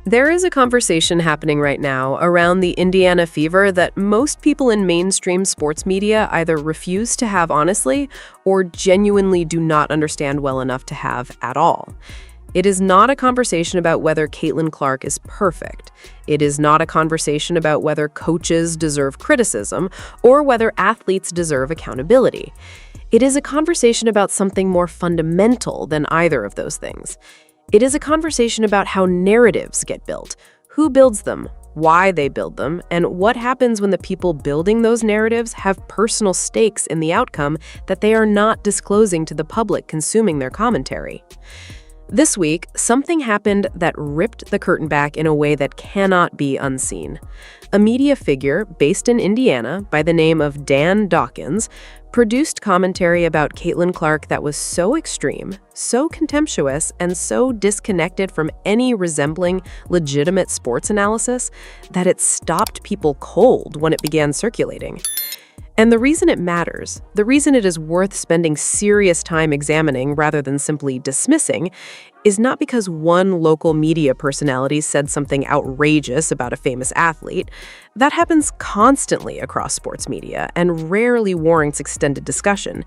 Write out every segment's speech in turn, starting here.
There is a conversation happening right now around the Indiana fever that most people in mainstream sports media either refuse to have honestly or genuinely do not understand well enough to have at all. It is not a conversation about whether Caitlin Clark is perfect. It is not a conversation about whether coaches deserve criticism or whether athletes deserve accountability. It is a conversation about something more fundamental than either of those things. It is a conversation about how narratives get built, who builds them, why they build them, and what happens when the people building those narratives have personal stakes in the outcome that they are not disclosing to the public consuming their commentary. This week, something happened that ripped the curtain back in a way that cannot be unseen. A media figure based in Indiana by the name of Dan Dawkins produced commentary about Caitlin Clark that was so extreme, so contemptuous, and so disconnected from any resembling legitimate sports analysis that it stopped people cold when it began circulating. And the reason it matters, the reason it is worth spending serious time examining rather than simply dismissing, is not because one local media personality said something outrageous about a famous athlete. That happens constantly across sports media and rarely warrants extended discussion.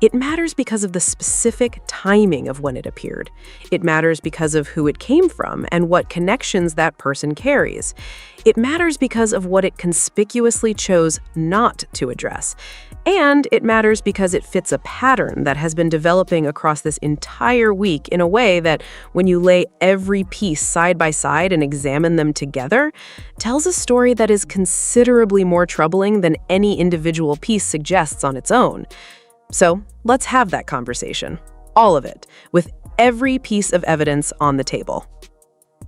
It matters because of the specific timing of when it appeared. It matters because of who it came from and what connections that person carries. It matters because of what it conspicuously chose not to address. And it matters because it fits a pattern that has been developing across this entire week in a way that, when you lay every piece side by side and examine them together, tells a story that is considerably more troubling than any individual piece suggests on its own. So let's have that conversation, all of it, with every piece of evidence on the table.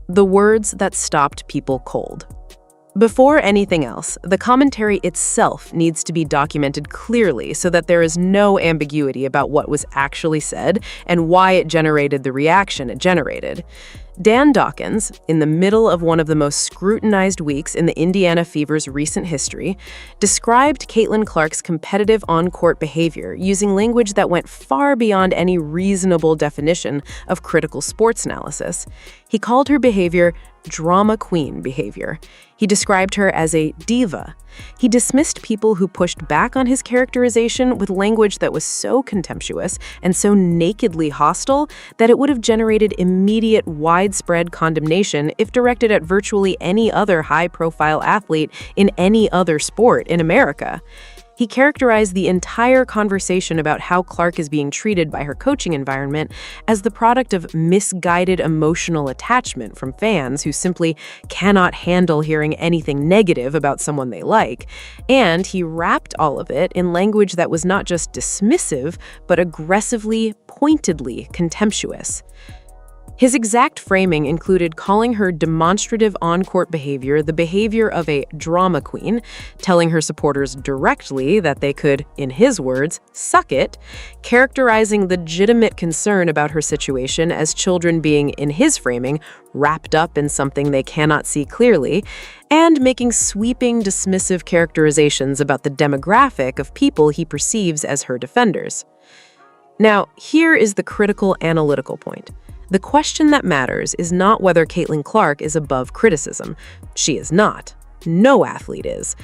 The words that stopped people cold. Before anything else, the commentary itself needs to be documented clearly so that there is no ambiguity about what was actually said and why it generated the reaction it generated. Dan Dawkins, in the middle of one of the most scrutinized weeks in the Indiana Fever's recent history, described Caitlin Clark's competitive on-court behavior using language that went far beyond any reasonable definition of critical sports analysis. He called her behavior drama queen behavior. He described her as a diva. He dismissed people who pushed back on his characterization with language that was so contemptuous and so nakedly hostile that it would have generated immediate, widespread condemnation if directed at virtually any other high-profile athlete in any other sport in America. He characterized the entire conversation about how Clark is being treated by her coaching environment as the product of misguided emotional attachment from fans who simply cannot handle hearing anything negative about someone they like. And he wrapped all of it in language that was not just dismissive, but aggressively, pointedly contemptuous. His exact framing included calling her demonstrative on-court behavior the behavior of a drama queen, telling her supporters directly that they could, in his words, suck it, characterizing legitimate concern about her situation as children being, in his framing, wrapped up in something they cannot see clearly, and making sweeping, dismissive characterizations about the demographic of people he perceives as her defenders. Now, here is the critical analytical point. The question that matters is not whether Caitlin Clark is above criticism. She is not. No athlete is.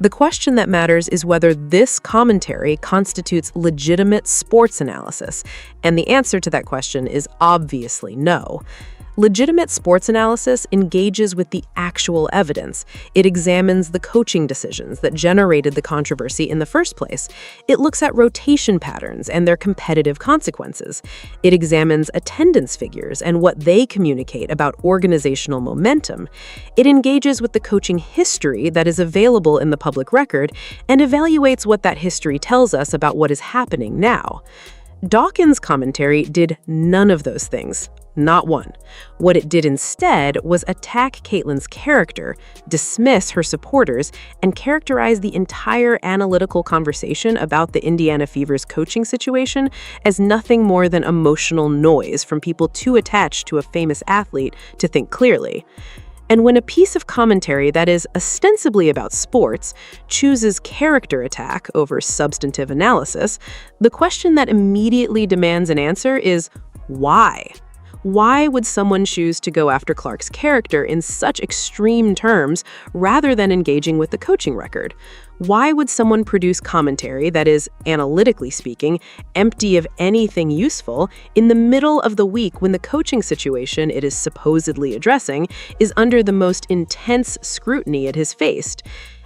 The question that matters is whether this commentary constitutes legitimate sports analysis, and the answer to that question is obviously no. Legitimate sports analysis engages with the actual evidence. It examines the coaching decisions that generated the controversy in the first place. It looks at rotation patterns and their competitive consequences. It examines attendance figures and what they communicate about organizational momentum. It engages with the coaching history that is available in the public record and evaluates what that history tells us about what is happening now. Dawkins' commentary did none of those things. Not one. What it did instead was attack Caitlin's character, dismiss her supporters, and characterize the entire analytical conversation about the Indiana Fever's coaching situation as nothing more than emotional noise from people too attached to a famous athlete to think clearly. And when a piece of commentary that is ostensibly about sports chooses character attack over substantive analysis, the question that immediately demands an answer is why? Why would someone choose to go after Clark's character in such extreme terms rather than engaging with the coaching record? Why would someone produce commentary that is, analytically speaking, empty of anything useful in the middle of the week when the coaching situation it is supposedly addressing is under the most intense scrutiny it has faced?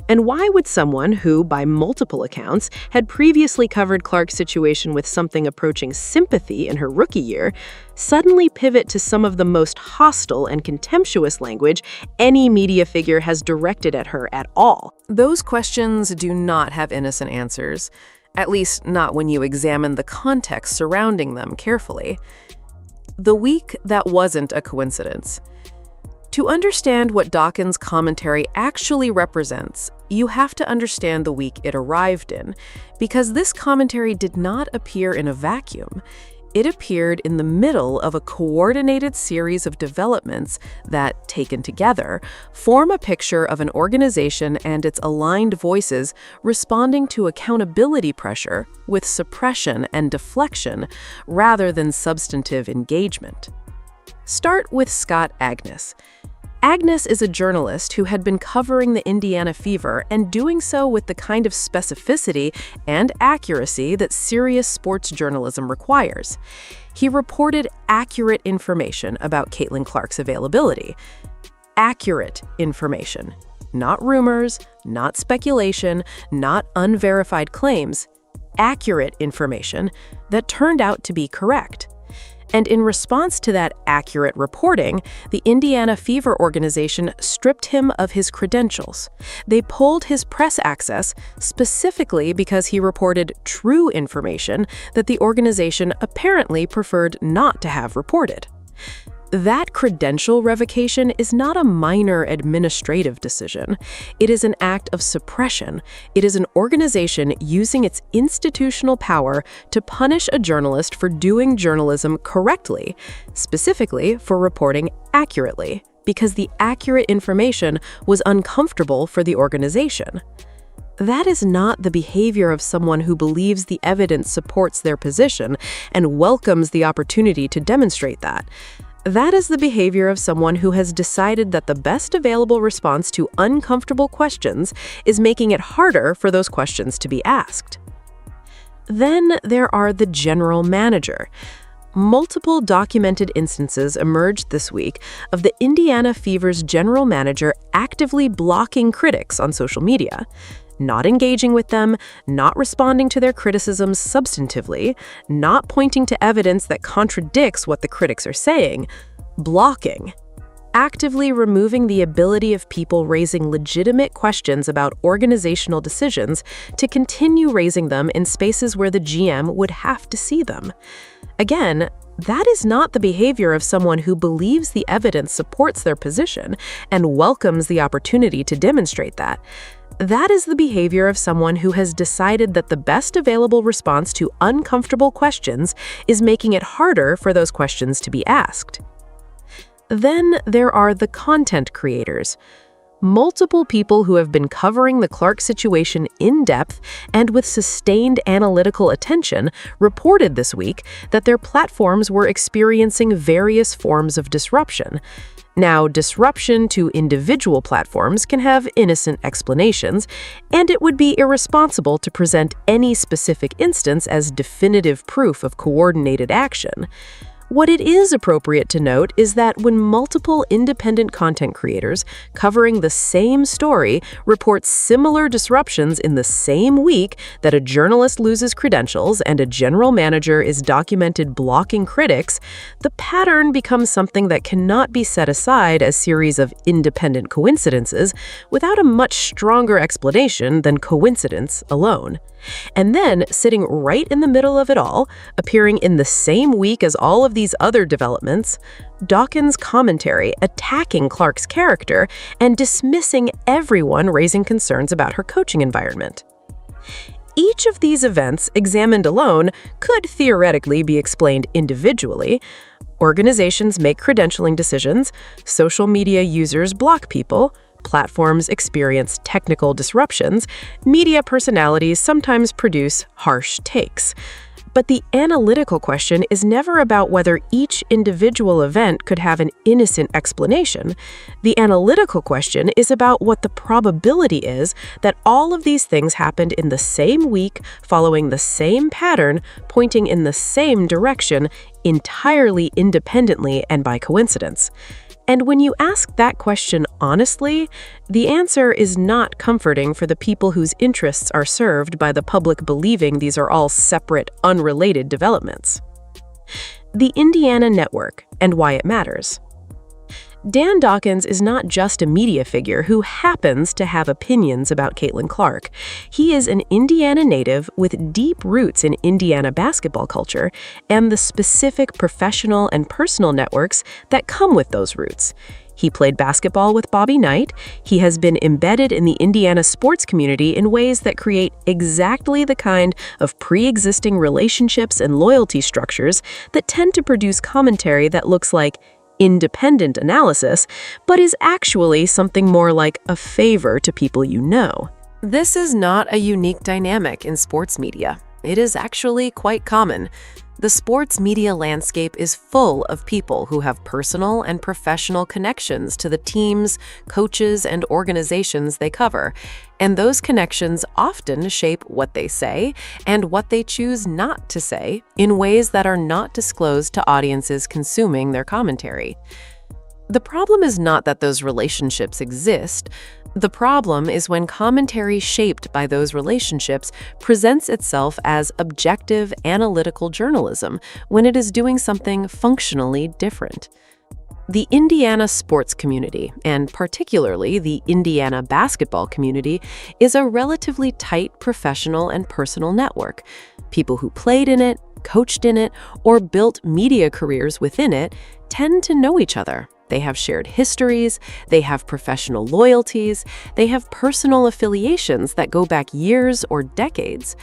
And why would someone who, by multiple accounts, had previously covered Clark's situation with something approaching sympathy in her rookie year, suddenly pivot to some of the most hostile and contemptuous language any media figure has directed at her at all? Those questions do not have innocent answers, at least not when you examine the context surrounding them carefully. The week that wasn't a coincidence. To understand what Dawkins' commentary actually represents, you have to understand the week it arrived in, because this commentary did not appear in a vacuum. It appeared in the middle of a coordinated series of developments that, taken together, form a picture of an organization and its aligned voices responding to accountability pressure with suppression and deflection rather than substantive engagement. Start with Scott Agness. Agness is a journalist who had been covering the Indiana Fever and doing so with the kind of specificity and accuracy that serious sports journalism requires. He reported accurate information about Caitlin Clark's availability. Accurate information. Not rumors, not speculation, not unverified claims. Accurate information that turned out to be correct. And in response to that accurate reporting, the Indiana Fever organization stripped him of his credentials. They pulled his press access specifically because he reported true information that the organization apparently preferred not to have reported. That credential revocation is not a minor administrative decision. It is an act of suppression. It is an organization using its institutional power to punish a journalist for doing journalism correctly, specifically for reporting accurately, because the accurate information was uncomfortable for the organization. That is not the behavior of someone who believes the evidence supports their position and welcomes the opportunity to demonstrate that. That is the behavior of someone who has decided that the best available response to uncomfortable questions is making it harder for those questions to be asked. Then there are the general manager. Multiple documented instances emerged this week of the Indiana Fever's general manager actively blocking critics on social media. Not engaging with them, not responding to their criticisms substantively, not pointing to evidence that contradicts what the critics are saying, blocking. Actively removing the ability of people raising legitimate questions about organizational decisions to continue raising them in spaces where the GM would have to see them. Again, that is not the behavior of someone who believes the evidence supports their position and welcomes the opportunity to demonstrate that. That is the behavior of someone who has decided that the best available response to uncomfortable questions is making it harder for those questions to be asked. Then there are the content creators. Multiple people who have been covering the Clark situation in depth and with sustained analytical attention reported this week that their platforms were experiencing various forms of disruption. Now, disruption to individual platforms can have innocent explanations, and it would be irresponsible to present any specific instance as definitive proof of coordinated action. What it is appropriate to note is that when multiple independent content creators covering the same story report similar disruptions in the same week that a journalist loses credentials and a general manager is documented blocking critics, the pattern becomes something that cannot be set aside as a series of independent coincidences without a much stronger explanation than coincidence alone. And then, sitting right in the middle of it all, appearing in the same week as all of these other developments, Dawkins' commentary attacking Clark's character and dismissing everyone raising concerns about her coaching environment. Each of these events, examined alone, could theoretically be explained individually. Organizations make credentialing decisions, social media users block people, platforms experience technical disruptions, media personalities sometimes produce harsh takes. But the analytical question is never about whether each individual event could have an innocent explanation. The analytical question is about what the probability is that all of these things happened in the same week, following the same pattern, pointing in the same direction, entirely independently and by coincidence. And when you ask that question honestly, the answer is not comforting for the people whose interests are served by the public believing these are all separate, unrelated developments. The Indiana Network and why it matters. Dan Dawkins is not just a media figure who happens to have opinions about Caitlin Clark. He is an Indiana native with deep roots in Indiana basketball culture and the specific professional and personal networks that come with those roots. He played basketball with Bobby Knight. He has been embedded in the Indiana sports community in ways that create exactly the kind of pre-existing relationships and loyalty structures that tend to produce commentary that looks like independent analysis, but is actually something more like a favor to people you know. This is not a unique dynamic in sports media. It is actually quite common. The sports media landscape is full of people who have personal and professional connections to the teams, coaches, and organizations they cover, and those connections often shape what they say and what they choose not to say in ways that are not disclosed to audiences consuming their commentary. The problem is not that those relationships exist. The problem is when commentary shaped by those relationships presents itself as objective, analytical journalism when it is doing something functionally different. The Indiana sports community, and particularly the Indiana basketball community, is a relatively tight professional and personal network. People who played in it, coached in it, or built media careers within it tend to know each other. They have shared histories, they have professional loyalties, they have personal affiliations that go back years or decades.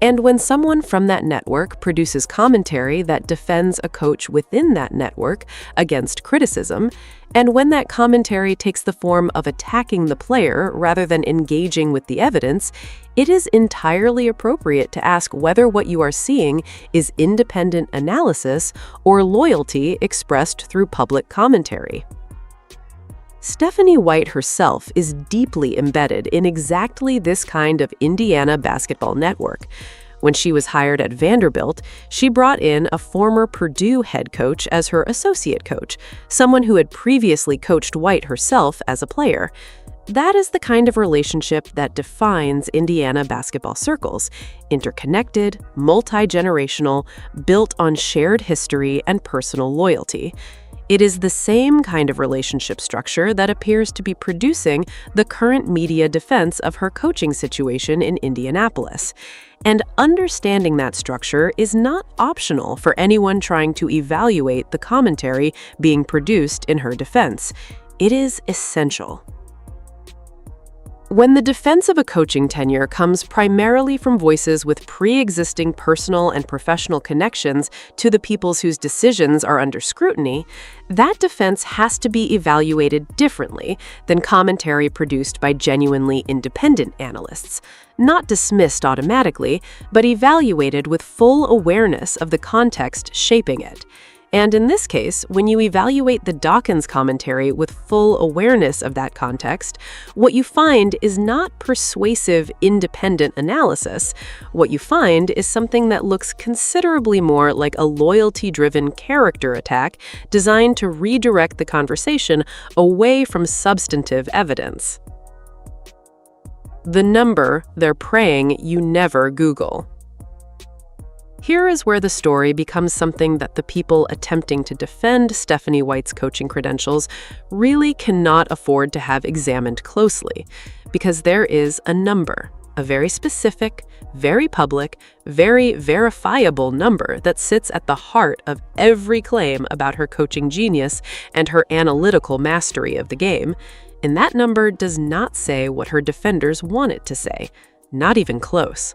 And when someone from that network produces commentary that defends a coach within that network against criticism, and when that commentary takes the form of attacking the player rather than engaging with the evidence, it is entirely appropriate to ask whether what you are seeing is independent analysis or loyalty expressed through public commentary. Stephanie White herself is deeply embedded in exactly this kind of Indiana basketball network. When she was hired at Vanderbilt, she brought in a former Purdue head coach as her associate coach, someone who had previously coached White herself as a player. That is the kind of relationship that defines Indiana basketball circles: interconnected, multi-generational, built on shared history and personal loyalty. It is the same kind of relationship structure that appears to be producing the current media defense of her coaching situation in Indianapolis. And understanding that structure is not optional for anyone trying to evaluate the commentary being produced in her defense. It is essential. When the defense of a coaching tenure comes primarily from voices with pre-existing personal and professional connections to the peoples whose decisions are under scrutiny, that defense has to be evaluated differently than commentary produced by genuinely independent analysts. Not dismissed automatically, but evaluated with full awareness of the context shaping it. And in this case, when you evaluate the Dawkins commentary with full awareness of that context, what you find is not persuasive, independent analysis. What you find is something that looks considerably more like a loyalty-driven character attack designed to redirect the conversation away from substantive evidence. The number they're praying you never Google. Here is where the story becomes something that the people attempting to defend Stephanie White's coaching credentials really cannot afford to have examined closely, because there is a number, a very specific, very public, very verifiable number that sits at the heart of every claim about her coaching genius and her analytical mastery of the game. And that number does not say what her defenders want it to say, not even close.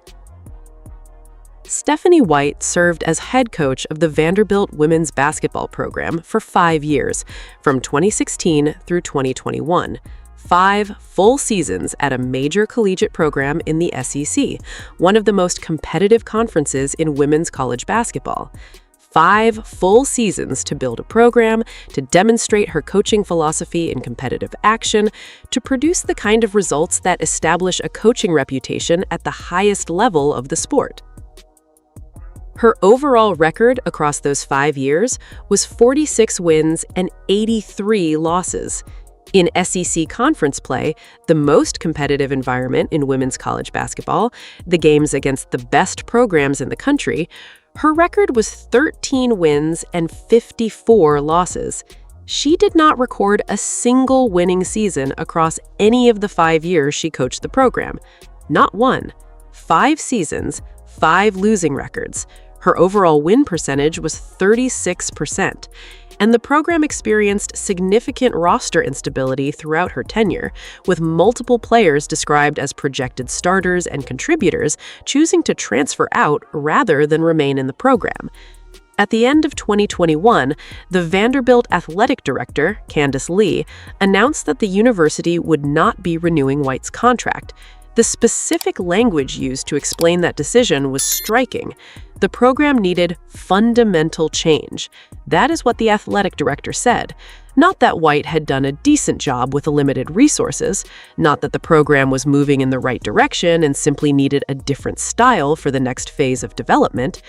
Stephanie White served as head coach of the Vanderbilt women's basketball program for 5 years, from 2016 through 2021. 5 full seasons at a major collegiate program in the SEC, one of the most competitive conferences in women's college basketball. 5 full seasons to build a program, to demonstrate her coaching philosophy in competitive action, to produce the kind of results that establish a coaching reputation at the highest level of the sport. Her overall record across those 5 years was 46 wins and 83 losses. In SEC conference play, the most competitive environment in women's college basketball, the games against the best programs in the country, her record was 13 wins and 54 losses. She did not record a single winning season across any of the 5 years she coached the program. Not one. 5 seasons, 5 losing records. Her overall win percentage was 36%. And the program experienced significant roster instability throughout her tenure, with multiple players described as projected starters and contributors choosing to transfer out rather than remain in the program. At the end of 2021, the Vanderbilt athletic director, Candace Lee, announced that the university would not be renewing White's contract. The specific language used to explain that decision was striking. The program needed fundamental change. That is what the athletic director said. Not that White had done a decent job with limited resources, not that the program was moving in the right direction and simply needed a different style for the next phase of development.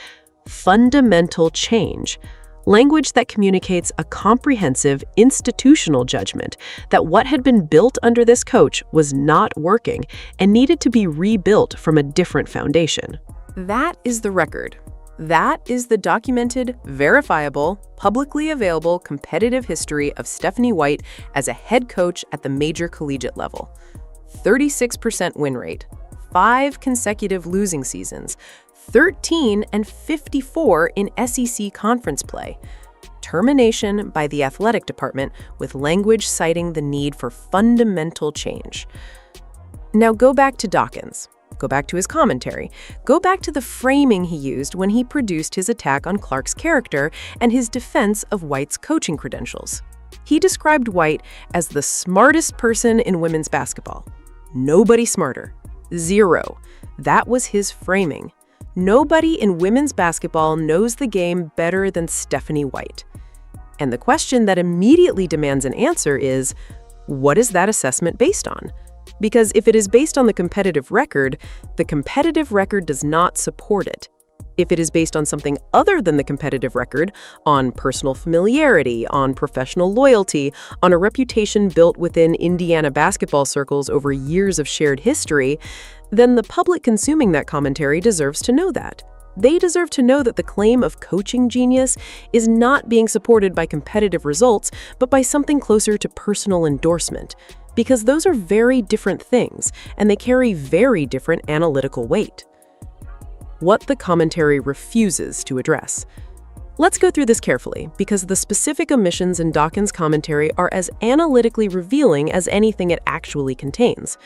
Fundamental change. Language that communicates a comprehensive institutional judgment that what had been built under this coach was not working and needed to be rebuilt from a different foundation. That is the record. That is the documented, verifiable, publicly available competitive history of Stephanie White as a head coach at the major collegiate level. 36% win rate, 5 consecutive losing seasons, 13 and 54 in SEC conference play. Termination by the athletic department with language citing the need for fundamental change. Now go back to Dawkins. Go back to his commentary. Go back to the framing he used when he produced his attack on Clark's character and his defense of White's coaching credentials. He described White as the smartest person in women's basketball. Nobody smarter. 0. That was his framing. Nobody in women's basketball knows the game better than Stephanie White. And the question that immediately demands an answer is, what is that assessment based on? Because if it is based on the competitive record does not support it. If it is based on something other than the competitive record, on personal familiarity, on professional loyalty, on a reputation built within Indiana basketball circles over years of shared history, then the public consuming that commentary deserves to know that. They deserve to know that the claim of coaching genius is not being supported by competitive results, but by something closer to personal endorsement. Because those are very different things, and they carry very different analytical weight. What the commentary refuses to address. Let's go through this carefully, because the specific omissions in Dawkins' commentary are as analytically revealing as anything it actually contains.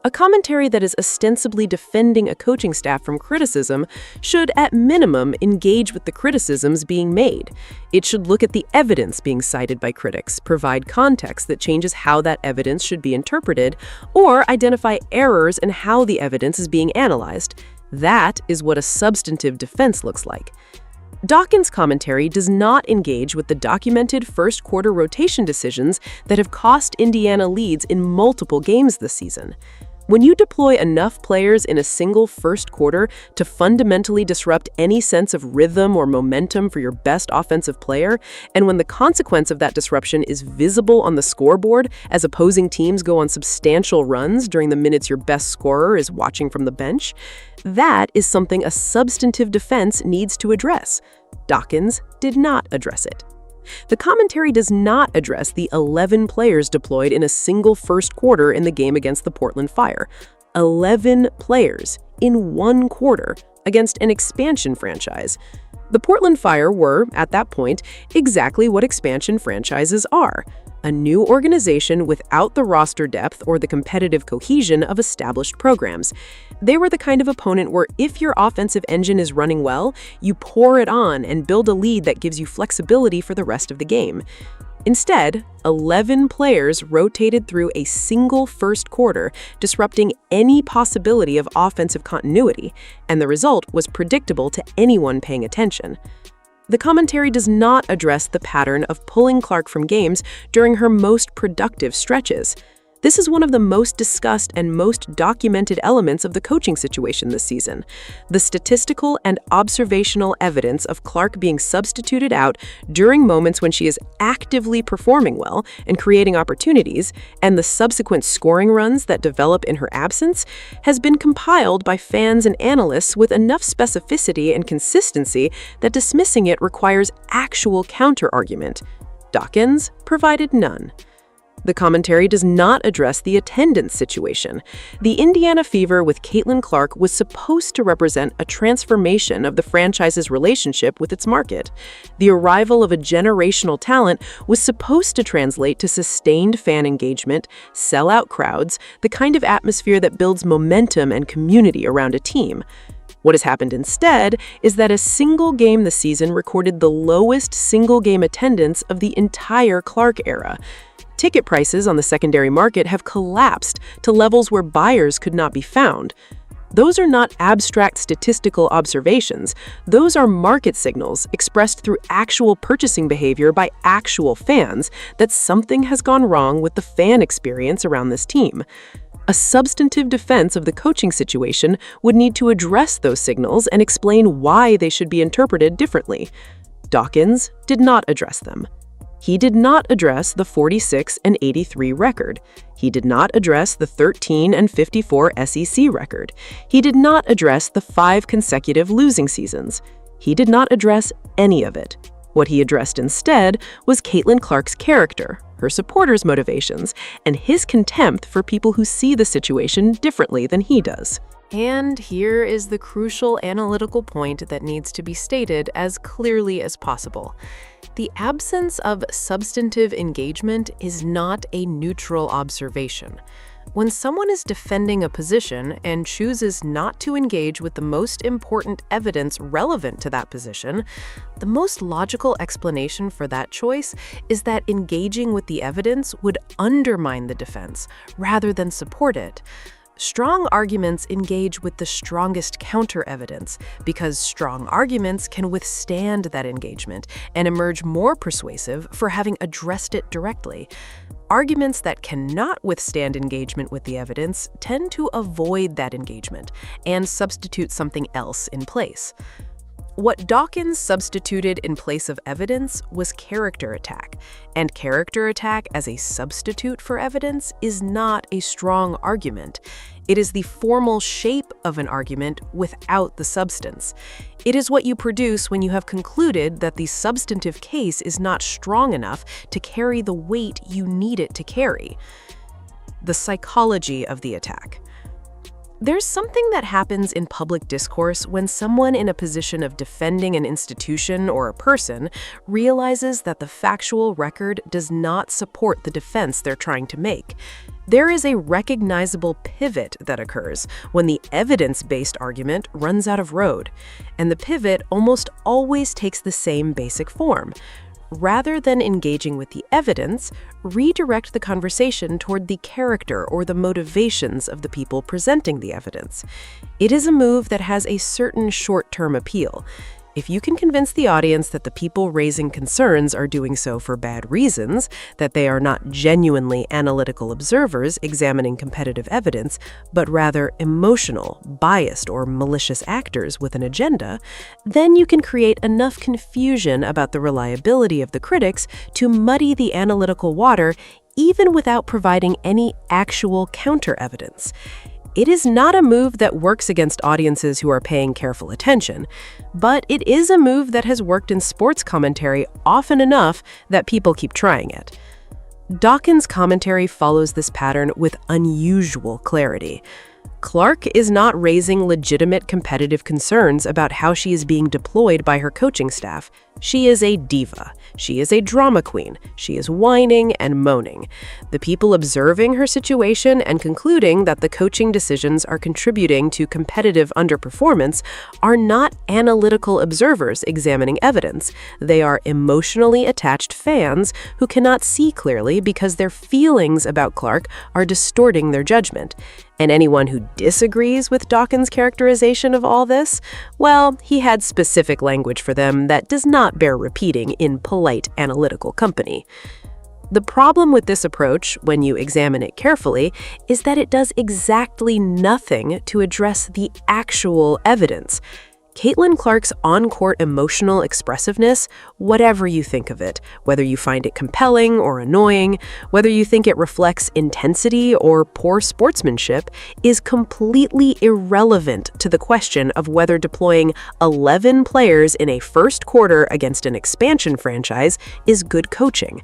A commentary that is ostensibly defending a coaching staff from criticism should, at minimum, engage with the criticisms being made. It should look at the evidence being cited by critics, provide context that changes how that evidence should be interpreted, or identify errors in how the evidence is being analyzed. That is what a substantive defense looks like. Dawkins' commentary does not engage with the documented first-quarter rotation decisions that have cost Indiana leads in multiple games this season. When you deploy enough players in a single first quarter to fundamentally disrupt any sense of rhythm or momentum for your best offensive player, and when the consequence of that disruption is visible on the scoreboard as opposing teams go on substantial runs during the minutes your best scorer is watching from the bench, that is something a substantive defense needs to address. Dawkins did not address it. The commentary does not address the 11 players deployed in a single first quarter in the game against the Portland Fire. 11 players in one quarter against an expansion franchise. The Portland Fire were, at that point, exactly what expansion franchises are. A new organization without the roster depth or the competitive cohesion of established programs. They were the kind of opponent where if your offensive engine is running well, you pour it on and build a lead that gives you flexibility for the rest of the game. Instead, 11 players rotated through a single first quarter, disrupting any possibility of offensive continuity, and the result was predictable to anyone paying attention. The commentary does not address the pattern of pulling Clark from games during her most productive stretches. This is one of the most discussed and most documented elements of the coaching situation this season. The statistical and observational evidence of Clark being substituted out during moments when she is actively performing well and creating opportunities, and the subsequent scoring runs that develop in her absence, has been compiled by fans and analysts with enough specificity and consistency that dismissing it requires actual counter-argument. Dawkins provided none. The commentary does not address the attendance situation. The Indiana Fever with Caitlin Clark was supposed to represent a transformation of the franchise's relationship with its market. The arrival of a generational talent was supposed to translate to sustained fan engagement, sellout crowds, the kind of atmosphere that builds momentum and community around a team. What has happened instead is that a single game this season recorded the lowest single-game attendance of the entire Clark era. Ticket prices on the secondary market have collapsed to levels where buyers could not be found. Those are not abstract statistical observations. Those are market signals expressed through actual purchasing behavior by actual fans that something has gone wrong with the fan experience around this team. A substantive defense of the coaching situation would need to address those signals and explain why they should be interpreted differently. Dawkins did not address them. He did not address the 46-83 record. He did not address the 13-54 SEC record. He did not address the 5 consecutive losing seasons. He did not address any of it. What he addressed instead was Caitlin Clark's character, her supporters' motivations, and his contempt for people who see the situation differently than he does. And here is the crucial analytical point that needs to be stated as clearly as possible. The absence of substantive engagement is not a neutral observation. When someone is defending a position and chooses not to engage with the most important evidence relevant to that position, the most logical explanation for that choice is that engaging with the evidence would undermine the defense rather than support it. Strong arguments engage with the strongest counter-evidence because strong arguments can withstand that engagement and emerge more persuasive for having addressed it directly. Arguments that cannot withstand engagement with the evidence tend to avoid that engagement and substitute something else in place. What Dawkins substituted in place of evidence was character attack, and character attack as a substitute for evidence is not a strong argument. It is the formal shape of an argument without the substance. It is what you produce when you have concluded that the substantive case is not strong enough to carry the weight you need it to carry. The psychology of the attack. There's something that happens in public discourse when someone in a position of defending an institution or a person realizes that the factual record does not support the defense they're trying to make. There is a recognizable pivot that occurs when the evidence-based argument runs out of road, and the pivot almost always takes the same basic form. Rather than engaging with the evidence, redirect the conversation toward the character or the motivations of the people presenting the evidence. It is a move that has a certain short-term appeal. If you can convince the audience that the people raising concerns are doing so for bad reasons, that they are not genuinely analytical observers examining competitive evidence, but rather emotional, biased, or malicious actors with an agenda, then you can create enough confusion about the reliability of the critics to muddy the analytical water even without providing any actual counter-evidence. It is not a move that works against audiences who are paying careful attention, but it is a move that has worked in sports commentary often enough that people keep trying it. Dawkins' commentary follows this pattern with unusual clarity. Clark is not raising legitimate competitive concerns about how she is being deployed by her coaching staff. She is a diva. She is a drama queen. She is whining and moaning. The people observing her situation and concluding that the coaching decisions are contributing to competitive underperformance are not analytical observers examining evidence. They are emotionally attached fans who cannot see clearly because their feelings about Clark are distorting their judgment. And anyone who disagrees with Dawkins' characterization of all this, well, he had specific language for them that does not bear repeating in polite analytical company. The problem with this approach, when you examine it carefully, is that it does exactly nothing to address the actual evidence. Caitlin Clark's on-court emotional expressiveness, whatever you think of it, whether you find it compelling or annoying, whether you think it reflects intensity or poor sportsmanship, is completely irrelevant to the question of whether deploying 11 players in a first quarter against an expansion franchise is good coaching.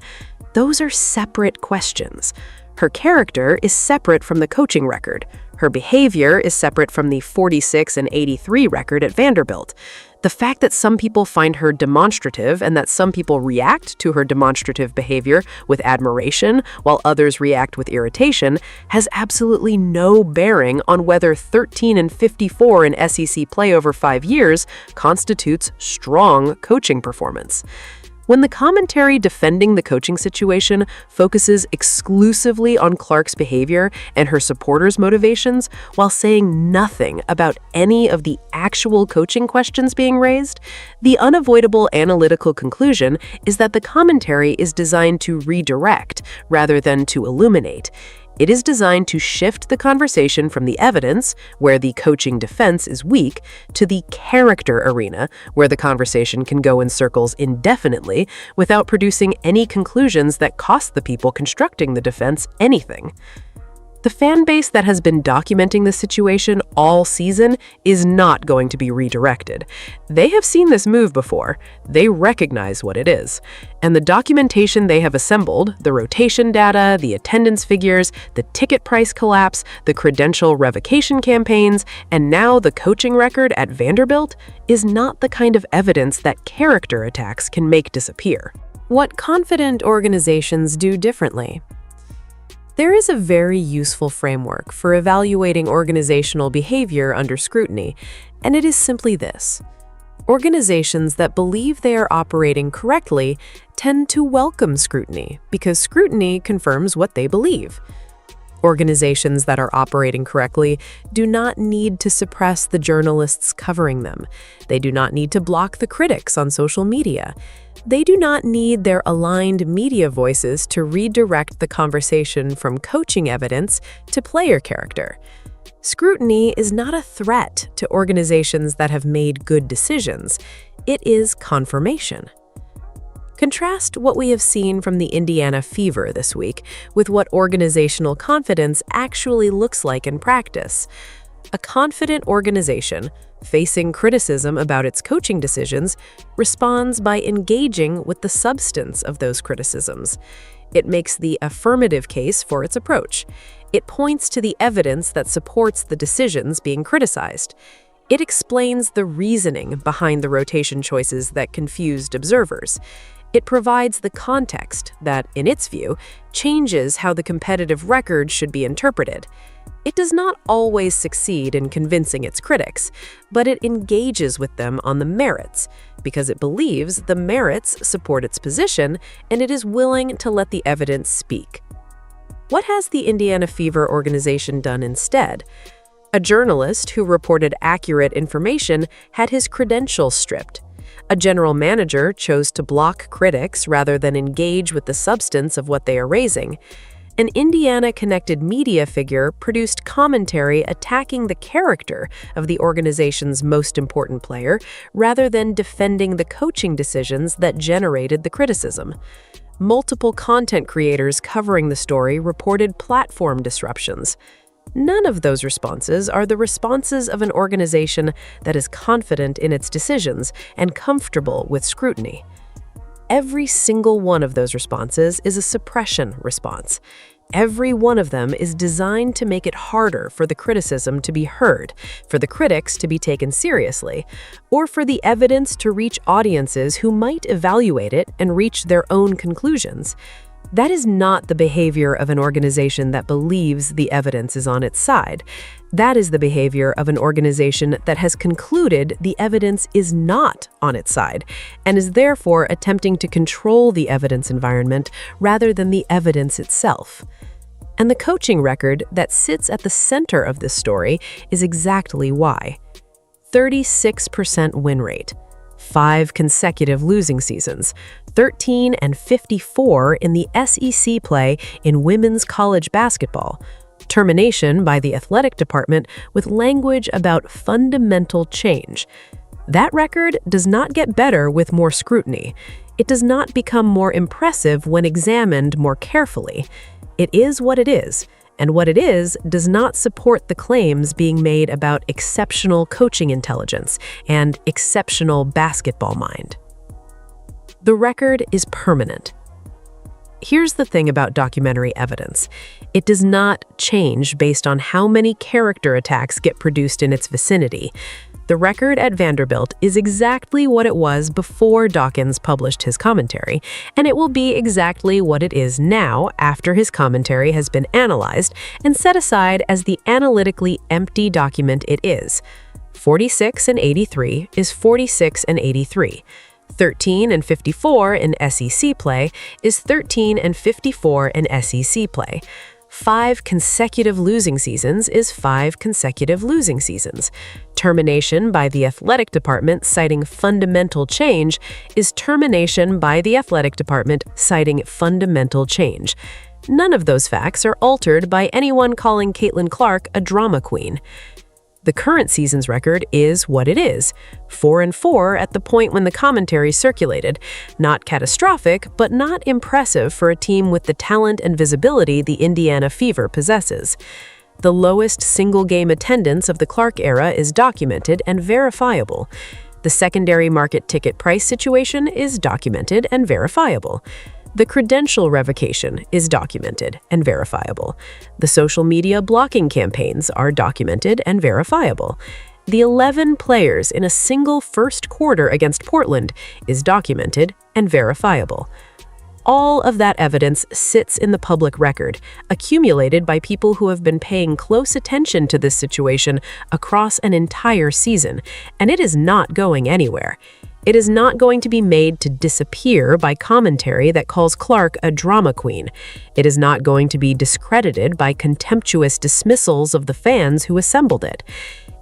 Those are separate questions. Her character is separate from the coaching record. Her behavior is separate from the 46-83 record at Vanderbilt. The fact that some people find her demonstrative and that some people react to her demonstrative behavior with admiration while others react with irritation has absolutely no bearing on whether 13-54 in SEC play over 5 years constitutes strong coaching performance. When the commentary defending the coaching situation focuses exclusively on Clark's behavior and her supporters' motivations while saying nothing about any of the actual coaching questions being raised, the unavoidable analytical conclusion is that the commentary is designed to redirect rather than to illuminate. It is designed to shift the conversation from the evidence, where the coaching defense is weak, to the character arena, where the conversation can go in circles indefinitely without producing any conclusions that cost the people constructing the defense anything. The fan base that has been documenting the situation all season is not going to be redirected. They have seen this move before. They recognize what it is. And the documentation they have assembled, the rotation data, the attendance figures, the ticket price collapse, the credential revocation campaigns, and now the coaching record at Vanderbilt, is not the kind of evidence that character attacks can make disappear. What confident organizations do differently? There is a very useful framework for evaluating organizational behavior under scrutiny, and it is simply this. Organizations that believe they are operating correctly tend to welcome scrutiny because scrutiny confirms what they believe. Organizations that are operating correctly do not need to suppress the journalists covering them. They do not need to block the critics on social media. They do not need their aligned media voices to redirect the conversation from coaching evidence to player character. Scrutiny is not a threat to organizations that have made good decisions. It is confirmation. Contrast what we have seen from the Indiana Fever this week with what organizational confidence actually looks like in practice. A confident organization, facing criticism about its coaching decisions, responds by engaging with the substance of those criticisms. It makes the affirmative case for its approach. It points to the evidence that supports the decisions being criticized. It explains the reasoning behind the rotation choices that confused observers. It provides the context that, in its view, changes how the competitive record should be interpreted. It does not always succeed in convincing its critics, but it engages with them on the merits, because it believes the merits support its position and it is willing to let the evidence speak. What has the Indiana Fever organization done instead? A journalist who reported accurate information had his credentials stripped. A general manager chose to block critics rather than engage with the substance of what they are raising. An Indiana-connected media figure produced commentary attacking the character of the organization's most important player rather than defending the coaching decisions that generated the criticism. Multiple content creators covering the story reported platform disruptions. None of those responses are the responses of an organization that is confident in its decisions and comfortable with scrutiny. Every single one of those responses is a suppression response. Every one of them is designed to make it harder for the criticism to be heard, for the critics to be taken seriously, or for the evidence to reach audiences who might evaluate it and reach their own conclusions. That is not the behavior of an organization that believes the evidence is on its side. That is the behavior of an organization that has concluded the evidence is not on its side and is therefore attempting to control the evidence environment rather than the evidence itself. And the coaching record that sits at the center of this story is exactly why. 36% win rate, 5 consecutive losing seasons, 13-54 in the SEC play in women's college basketball, termination by the athletic department with language about fundamental change. That record does not get better with more scrutiny. It does not become more impressive when examined more carefully. It is what it is, and what it is does not support the claims being made about exceptional coaching intelligence and exceptional basketball mind. The record is permanent. Here's the thing about documentary evidence. It does not change based on how many character attacks get produced in its vicinity. The record at Vanderbilt is exactly what it was before Dawkins published his commentary, and it will be exactly what it is now after his commentary has been analyzed and set aside as the analytically empty document it is. 46-83 is 46-83. 13-54 in SEC play is 13-54 in SEC play. 5 consecutive losing seasons is 5 consecutive losing seasons. Termination by the athletic department citing fundamental change is termination by the athletic department citing fundamental change. None of those facts are altered by anyone calling Caitlin Clark a drama queen. The current season's record is what it is, 4-4 at the point when the commentary circulated. Not catastrophic, but not impressive for a team with the talent and visibility the Indiana Fever possesses. The lowest single-game attendance of the Clark era is documented and verifiable. The secondary market ticket price situation is documented and verifiable. The credential revocation is documented and verifiable. The social media blocking campaigns are documented and verifiable. The 11 players in a single first quarter against Portland is documented and verifiable. All of that evidence sits in the public record, accumulated by people who have been paying close attention to this situation across an entire season, and it is not going anywhere. It is not going to be made to disappear by commentary that calls Clark a drama queen. It is not going to be discredited by contemptuous dismissals of the fans who assembled it.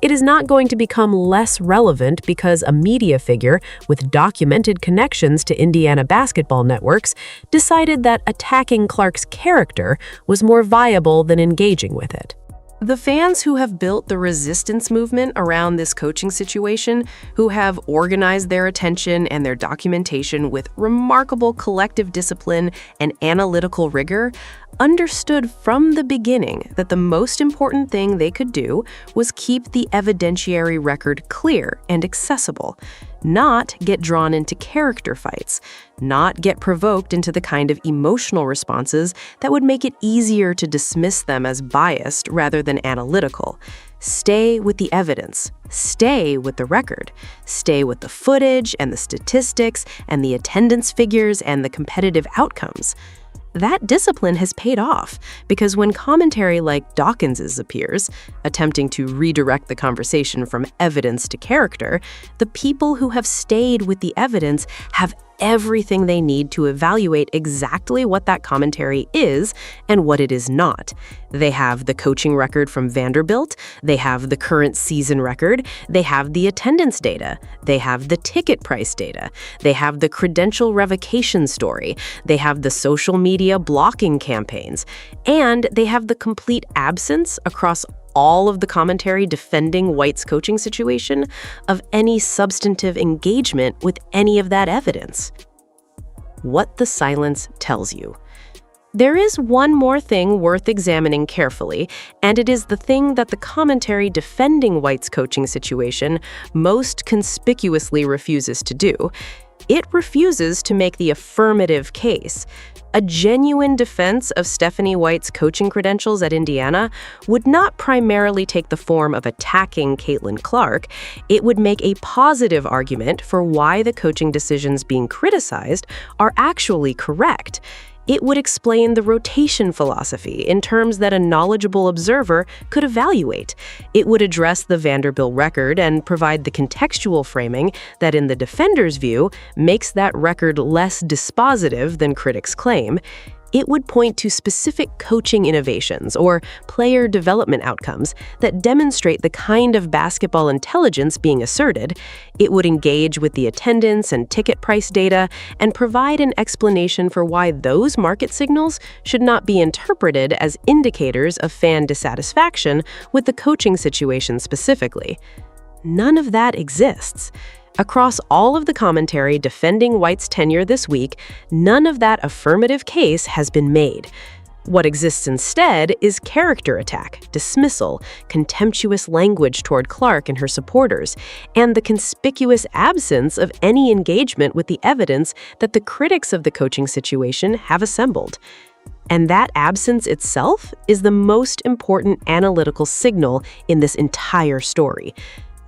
It is not going to become less relevant because a media figure with documented connections to Indiana basketball networks decided that attacking Clark's character was more viable than engaging with it. The fans who have built the resistance movement around this coaching situation, who have organized their attention and their documentation with remarkable collective discipline and analytical rigor, understood from the beginning that the most important thing they could do was keep the evidentiary record clear and accessible, not get drawn into character fights, not get provoked into the kind of emotional responses that would make it easier to dismiss them as biased rather than analytical. Stay with the evidence. Stay with the record. Stay with the footage and the statistics and the attendance figures and the competitive outcomes. That discipline has paid off because when commentary like Dawkins's appears, attempting to redirect the conversation from evidence to character, the people who have stayed with the evidence have everything they need to evaluate exactly what that commentary is and what it is not. They have the coaching record from Vanderbilt, they have the current season record, they have the attendance data, they have the ticket price data, they have the credential revocation story, they have the social media blocking campaigns, and they have the complete absence across all of the commentary defending White's coaching situation of any substantive engagement with any of that evidence. What the silence tells you. There is one more thing worth examining carefully, and it is the thing that the commentary defending White's coaching situation most conspicuously refuses to do. It refuses to make the affirmative case. A genuine defense of Stephanie White's coaching credentials at Indiana would not primarily take the form of attacking Caitlin Clark. It would make a positive argument for why the coaching decisions being criticized are actually correct. It would explain the rotation philosophy in terms that a knowledgeable observer could evaluate. It would address the Vanderbilt record and provide the contextual framing that, in the defender's view, makes that record less dispositive than critics claim. It would point to specific coaching innovations or player development outcomes that demonstrate the kind of basketball intelligence being asserted. It would engage with the attendance and ticket price data and provide an explanation for why those market signals should not be interpreted as indicators of fan dissatisfaction with the coaching situation specifically. None of that exists. Across all of the commentary defending White's tenure this week, none of that affirmative case has been made. What exists instead is character attack, dismissal, contemptuous language toward Clark and her supporters, and the conspicuous absence of any engagement with the evidence that the critics of the coaching situation have assembled. And that absence itself is the most important analytical signal in this entire story.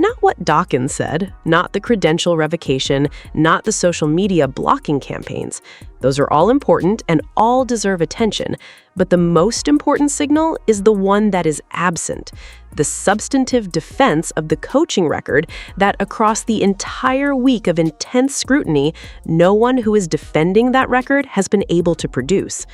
Not what Dawkins said, not the credential revocation, not the social media blocking campaigns. Those are all important and all deserve attention, but the most important signal is the one that is absent, the substantive defense of the coaching record that across the entire week of intense scrutiny, no one who is defending that record has been able to produce.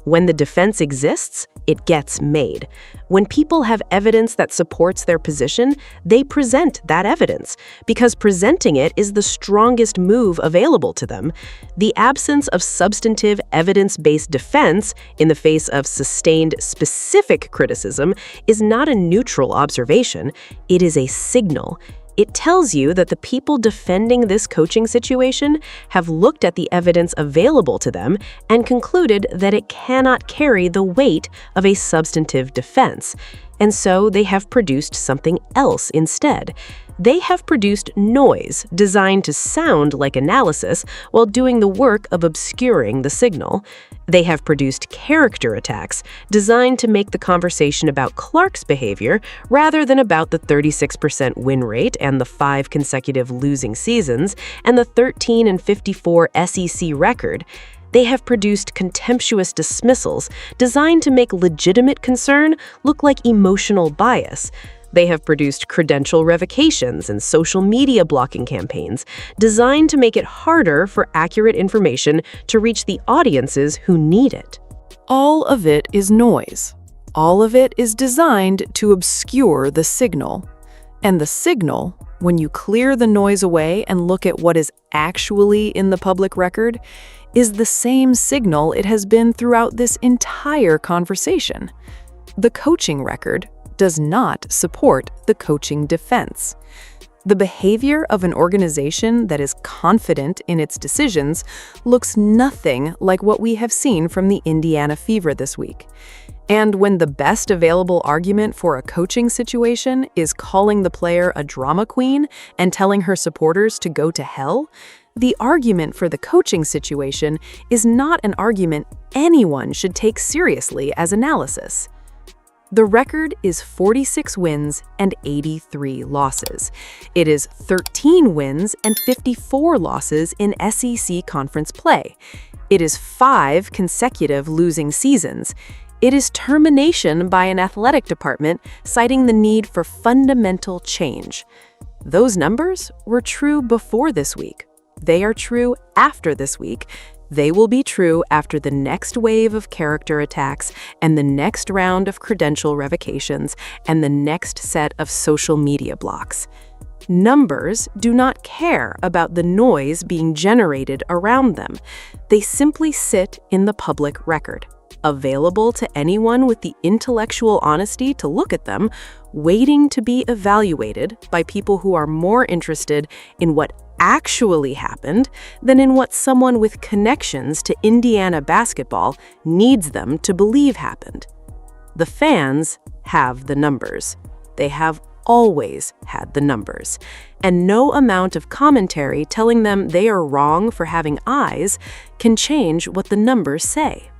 When the defense exists, it gets made. When people have evidence that supports their position, they present that evidence, because presenting it is the strongest move available to them. The absence of substantive, evidence-based defense in the face of sustained, specific criticism is not a neutral observation. It is a signal. It tells you that the people defending this coaching situation have looked at the evidence available to them and concluded that it cannot carry the weight of a substantive defense. And so they have produced something else instead. They have produced noise designed to sound like analysis while doing the work of obscuring the signal. They have produced character attacks designed to make the conversation about Clark's behavior rather than about the 36% win rate and the 5 consecutive losing seasons and the 13-54 SEC record. They have produced contemptuous dismissals designed to make legitimate concern look like emotional bias. They have produced credential revocations and social media blocking campaigns designed to make it harder for accurate information to reach the audiences who need it. All of it is noise. All of it is designed to obscure the signal. And the signal, when you clear the noise away and look at what is actually in the public record, is the same signal it has been throughout this entire conversation. The coaching record does not support the coaching defense. The behavior of an organization that is confident in its decisions looks nothing like what we have seen from the Indiana Fever this week. And when the best available argument for a coaching situation is calling the player a drama queen and telling her supporters to go to hell, the argument for the coaching situation is not an argument anyone should take seriously as analysis. The record is 46 wins and 83 losses. It is 13 wins and 54 losses in SEC conference play. It is 5 consecutive losing seasons. It is termination by an athletic department citing the need for fundamental change. Those numbers were true before this week. They are true after this week. They will be true after the next wave of character attacks and the next round of credential revocations and the next set of social media blocks. Numbers do not care about the noise being generated around them. They simply sit in the public record, available to anyone with the intellectual honesty to look at them, waiting to be evaluated by people who are more interested in what actually happened than in what someone with connections to Indiana basketball needs them to believe happened. The fans have the numbers. They have always had the numbers, and no amount of commentary telling them they are wrong for having eyes can change what the numbers say.